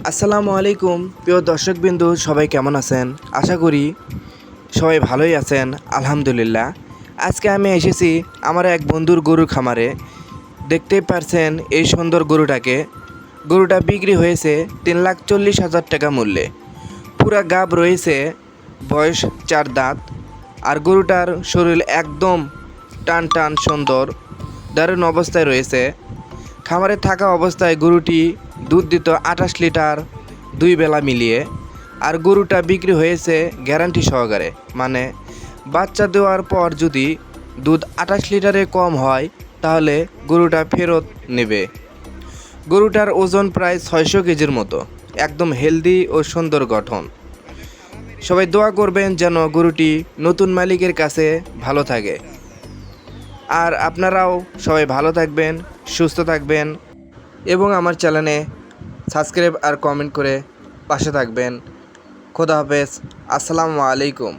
আসসালামু আলাইকুম প্রিয় দর্শকবিন্দু, সবাই কেমন আছেন? আশা করি সবাই ভালোই আছেন। আলহামদুলিল্লাহ। আজকে আমি এসেছি আমার এক বন্ধুর গরুর খামারে। দেখতেই পারছেন এই সুন্দর গরুটাকে। গরুটা বিক্রি হয়েছে 3,40,000 টাকা মূল্যে। পুরা গাব রয়েছে, বয়স 4 দাঁত। আর গরুটার শরীর একদম টান টান সুন্দর, দারুণ অবস্থায় রয়েছে। খামারে থাকা অবস্থায় গরুটি দুধ দিত 28 লিটার 2 বেলা মিলিয়ে। আর গরুটা বিক্রি হয়েছে গ্যারান্টি সহকারে, মানে বাচ্চা দেওয়ার পর যদি দুধ 28 লিটারে কম হয় তাহলে গরুটা ফেরত নেবে। গরুটার ওজন প্রায় 600 কেজির মতো, একদম হেলদি ও সুন্দর গঠন। সবাই দোয়া করবেন যেন গরুটি নতুন মালিকের কাছে ভালো থাকে। আর আপনারাও সবাই ভালো থাকবেন, সুস্থ থাকবেন এবং আমার চ্যানেলে সাবস্ক্রাইব আর কমেন্ট করে পাশে থাকবেন। খোদা হাফেজ। আসসালামু আলাইকুম।